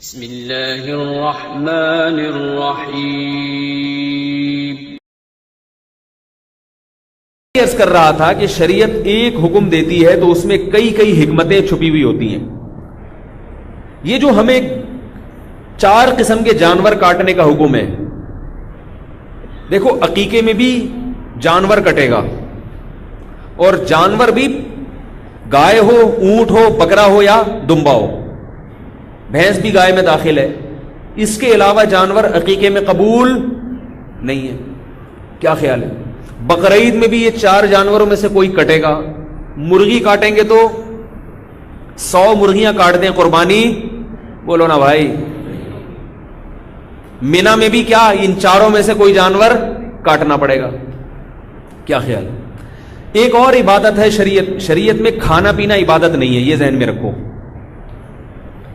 بسم اللہ الرحمن الرحیم۔ عرض کر رہا تھا کہ شریعت ایک حکم دیتی ہے تو اس میں کئی کئی حکمتیں چھپی ہوئی ہوتی ہیں۔ یہ جو ہمیں 4 قسم کے جانور کاٹنے کا حکم ہے، دیکھو عقیقے میں بھی جانور کٹے گا، اور جانور بھی گائے ہو، اونٹ ہو، بکرا ہو یا دمبا ہو، بھینس بھی گائے میں داخل ہے۔ اس کے علاوہ جانور عقیقے میں قبول نہیں ہے۔ کیا خیال ہے؟ بقرعید میں بھی یہ 4 جانوروں میں سے کوئی کٹے گا۔ مرغی کاٹیں گے تو 100 مرغیاں کاٹ دیں قربانی، بولو نا بھائی۔ مینا میں بھی کیا ان 4 میں سے کوئی جانور کاٹنا پڑے گا؟ کیا خیال ہے؟ ایک اور عبادت ہے شریعت میں کھانا پینا عبادت نہیں ہے، یہ ذہن میں رکھو۔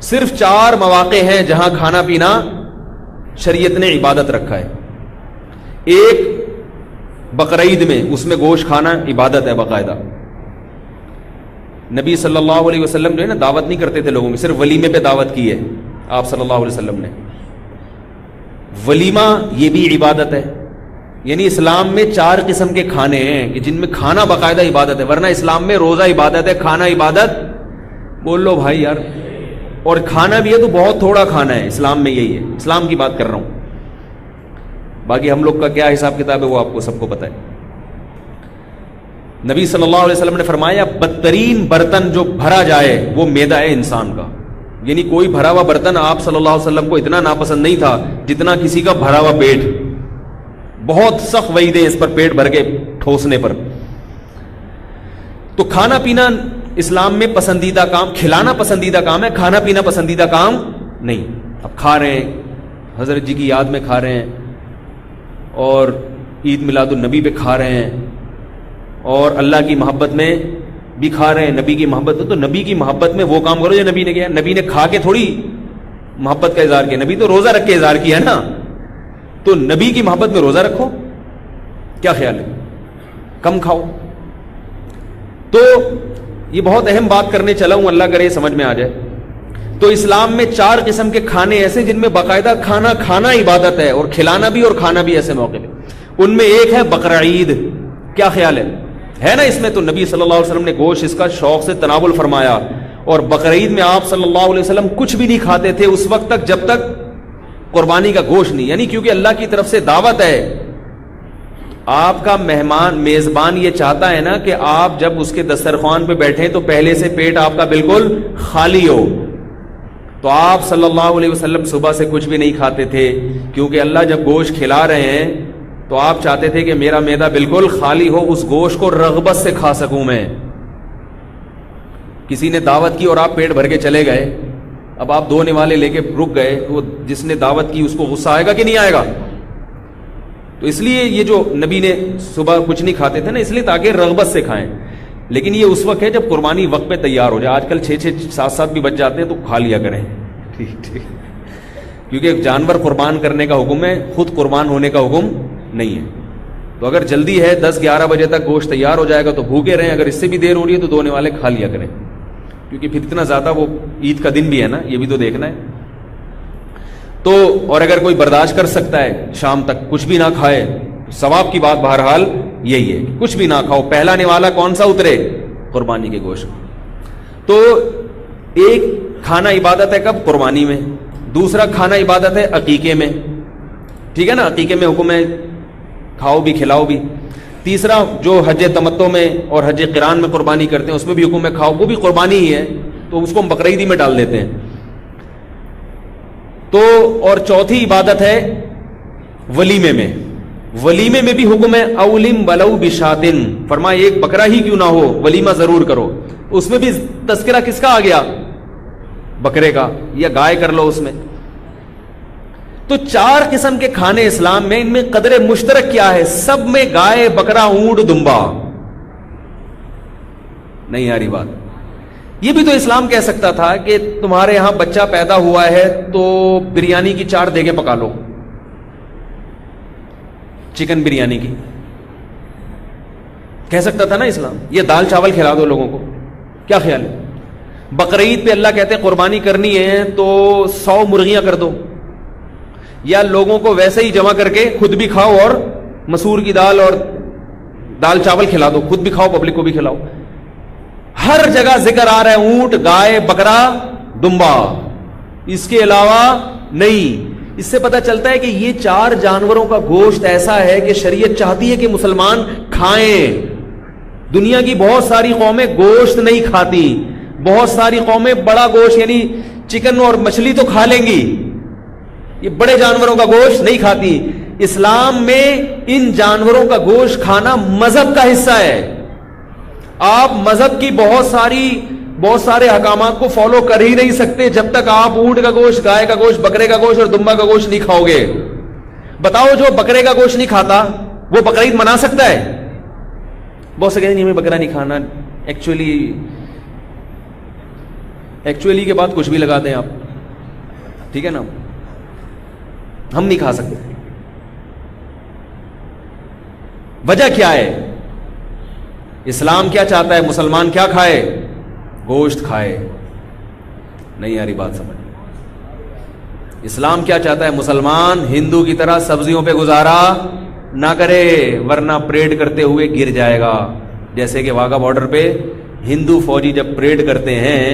صرف 4 مواقع ہیں جہاں کھانا پینا شریعت نے عبادت رکھا ہے۔ ایک بقرعید میں، اس میں گوشت کھانا عبادت ہے باقاعدہ۔ نبی صلی اللہ علیہ وسلم جو ہے نا دعوت نہیں کرتے تھے لوگوں میں، صرف ولیمے پہ دعوت کی ہے آپ صلی اللہ علیہ وسلم نے۔ ولیمہ یہ بھی عبادت ہے، یعنی اسلام میں 4 قسم کے کھانے ہیں کہ جن میں کھانا باقاعدہ عبادت ہے، ورنہ اسلام میں روزہ عبادت ہے، کھانا عبادت، بول لو بھائی یار۔ اور کھانا بھی ہے تو بہت تھوڑا کھانا ہے، اسلام میں یہی ہے، اسلام کی بات کر رہا ہوں۔ باقی ہم لوگ کا کیا حساب کتاب ہے وہ آپ کو سب کو پتہ ہے۔ نبی صلی اللہ علیہ وسلم نے فرمایا بدترین برتن جو بھرا جائے وہ معدہ ہے انسان کا، یعنی کوئی بھرا ہوا برتن آپ صلی اللہ علیہ وسلم کو اتنا ناپسند نہیں تھا جتنا کسی کا بھرا ہوا پیٹ۔ بہت سخت وعید ہے اس پر، پیٹ بھر کے ٹھوسنے پر۔ تو کھانا پینا اسلام میں پسندیدہ کام، کھلانا پسندیدہ کام ہے، کھانا پینا پسندیدہ کام نہیں۔ اب کھا رہے ہیں، حضرت جی کی یاد میں کھا رہے ہیں، اور عید میلاد النبی پہ کھا رہے ہیں، اور اللہ کی محبت میں بھی کھا رہے ہیں، نبی کی محبت میں۔ تو نبی کی محبت میں وہ کام کرو جو نبی نے کیا۔ نبی نے کھا کے تھوڑی محبت کا اظہار کیا، نبی تو روزہ رکھ کے اظہار کیا نا۔ تو نبی کی محبت میں روزہ رکھو، کیا خیال ہے؟ کم کھاؤ۔ تو یہ بہت اہم بات کرنے چلا ہوں، اللہ کرے سمجھ میں آ جائے۔ تو اسلام میں 4 قسم کے کھانے ایسے جن میں باقاعدہ کھانا عبادت ہے، اور کھلانا بھی اور کھانا بھی ایسے موقع پہ۔ ان میں ایک ہے بقرعید، کیا خیال ہے نا؟ اس میں تو نبی صلی اللہ علیہ وسلم نے گوشت اس کا شوق سے تناول فرمایا، اور بقرعید میں آپ صلی اللہ علیہ وسلم کچھ بھی نہیں کھاتے تھے اس وقت تک جب تک قربانی کا گوشت نہیں، یعنی کیونکہ اللہ کی طرف سے دعوت ہے۔ آپ کا میزبان یہ چاہتا ہے نا کہ آپ جب اس کے دسترخوان پہ بیٹھیں تو پہلے سے پیٹ آپ کا بالکل خالی ہو۔ تو آپ صلی اللہ علیہ وسلم صبح سے کچھ بھی نہیں کھاتے تھے، کیونکہ اللہ جب گوشت کھلا رہے ہیں تو آپ چاہتے تھے کہ میرا معدہ بالکل خالی ہو، اس گوشت کو رغبت سے کھا سکوں میں۔ کسی نے دعوت کی اور آپ پیٹ بھر کے چلے گئے، اب آپ 2 نوالے لے کے رک گئے، وہ جس نے دعوت کی اس کو غصہ آئے گا کہ نہیں آئے گا؟ تو اس لیے یہ جو نبی نے صبح کچھ نہیں کھاتے تھے نا، اس لیے تاکہ رغبت سے کھائیں۔ لیکن یہ اس وقت ہے جب قربانی وقت پہ تیار ہو جائے۔ آج کل 6 7 بھی بچ جاتے ہیں تو کھا لیا کریں، ٹھیک، کیونکہ جانور قربان کرنے کا حکم ہے، خود قربان ہونے کا حکم نہیں ہے۔ تو اگر جلدی ہے 10 11 بجے تک گوشت تیار ہو جائے گا تو بھوکے رہیں، اگر اس سے بھی دیر ہو رہی ہے تو 2 نوالے کھا لیا کریں، کیونکہ پھر اتنا زیادہ وہ عید کا دن بھی ہے نا، یہ بھی تو دیکھنا ہے۔ تو اور اگر کوئی برداشت کر سکتا ہے شام تک کچھ بھی نہ کھائے، ثواب کی بات بہرحال یہی ہے کہ کچھ بھی نہ کھاؤ۔ پہلا نوالا کون سا اترے؟ قربانی کے گوشت۔ تو ایک کھانا عبادت ہے کب؟ قربانی میں۔ دوسرا کھانا عبادت ہے عقیقے میں، ٹھیک ہے نا؟ عقیقے میں حکم ہے کھاؤ بھی کھلاؤ بھی۔ تیسرا جو حج تمتع میں اور حج قران میں قربانی کرتے ہیں اس میں بھی حکم ہے کھاؤ، وہ بھی قربانی ہی ہے، تو اس کو ہم بقرعید میں ڈال دیتے ہیں۔ تو اور چوتھی عبادت ہے ولیمے میں۔ ولیمے میں بھی حکم ہے اولم ولو بشاتن، فرمایا ایک بکرا ہی کیوں نہ ہو ولیمہ ضرور کرو۔ اس میں بھی تذکرہ کس کا آ گیا؟ بکرے کا، یا گائے کر لو اس میں۔ تو 4 قسم کے کھانے اسلام میں، ان میں قدر مشترک کیا ہے؟ سب میں گائے، بکرا، اونٹ، دمبا۔ نہیں آ رہی بات؟ یہ بھی تو اسلام کہہ سکتا تھا کہ تمہارے یہاں بچہ پیدا ہوا ہے تو بریانی کی 4 دیگیں پکا لو، چکن بریانی کی، کہہ سکتا تھا نا اسلام۔ یہ دال چاول کھلا دو لوگوں کو، کیا خیال ہے؟ بقرعید پہ اللہ کہتے ہیں قربانی کرنی ہے تو 100 مرغیاں کر دو، یا لوگوں کو ویسے ہی جمع کر کے خود بھی کھاؤ اور مسور کی دال اور دال چاول کھلا دو، خود بھی کھاؤ پبلک کو بھی کھلاؤ. ہر جگہ ذکر آ رہا ہے اونٹ، گائے، بکرا، دمبا، اس کے علاوہ نہیں. اس سے پتہ چلتا ہے کہ یہ 4 جانوروں کا گوشت ایسا ہے کہ شریعت چاہتی ہے کہ مسلمان کھائیں. دنیا کی بہت ساری قومیں گوشت نہیں کھاتی، بہت ساری قومیں بڑا گوشت یعنی چکن اور مچھلی تو کھا لیں گی، یہ بڑے جانوروں کا گوشت نہیں کھاتی. اسلام میں ان جانوروں کا گوشت کھانا مذہب کا حصہ ہے. آپ مذہب کی بہت سارے احکامات کو فالو کر ہی نہیں سکتے جب تک آپ اونٹ کا گوشت، گائے کا گوشت، بکرے کا گوشت اور دمبا کا گوشت نہیں کھاؤ گے. بتاؤ جو بکرے کا گوشت نہیں کھاتا وہ بقرعید منا سکتا ہے؟ بہت سے کہتے ہیں ہمیں بکرا نہیں کھانا. ایکچولی کے بعد کچھ بھی لگا دیں آپ، ٹھیک ہے نا، ہم نہیں کھا سکتے. وجہ کیا ہے؟ اسلام کیا چاہتا ہے؟ مسلمان کیا کھائے؟ گوشت کھائے. نہیں آ رہی بات سمجھ. اسلام کیا چاہتا ہے؟ مسلمان ہندو کی طرح سبزیوں پہ گزارا نہ کرے ورنہ پریڈ کرتے ہوئے گر جائے گا. جیسے کہ واگا بارڈر پہ ہندو فوجی جب پریڈ کرتے ہیں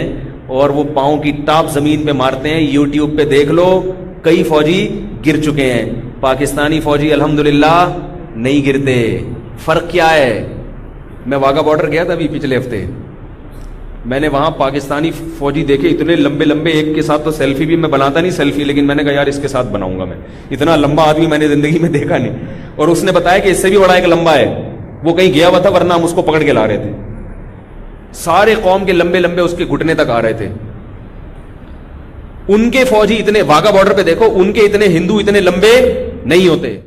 اور وہ پاؤں کی ٹاپ زمین پہ مارتے ہیں، یوٹیوب پہ دیکھ لو، کئی فوجی گر چکے ہیں. پاکستانی فوجی الحمدللہ نہیں گرتے. فرق کیا ہے؟ میں واگا بارڈر گیا تھا ابھی پچھلے ہفتے، میں نے وہاں پاکستانی فوجی دیکھے اتنے لمبے لمبے، ایک کے ساتھ تو سیلفی بھی میں بناتا نہیں سیلفی، لیکن میں نے کہا یار اس کے ساتھ بناؤں گا. میں اتنا لمبا آدمی میں نے زندگی میں دیکھا نہیں. اور اس نے بتایا کہ اس سے بھی بڑا ایک لمبا ہے، وہ کہیں گیا ہوا تھا ورنہ ہم اس کو پکڑ کے لا رہے تھے. سارے قوم کے لمبے لمبے اس کے گھٹنے تک آ رہے تھے. ان کے فوجی اتنے، واگا بارڈر پہ دیکھو، ان کے اتنے ہندو اتنے لمبے نہیں ہوتے.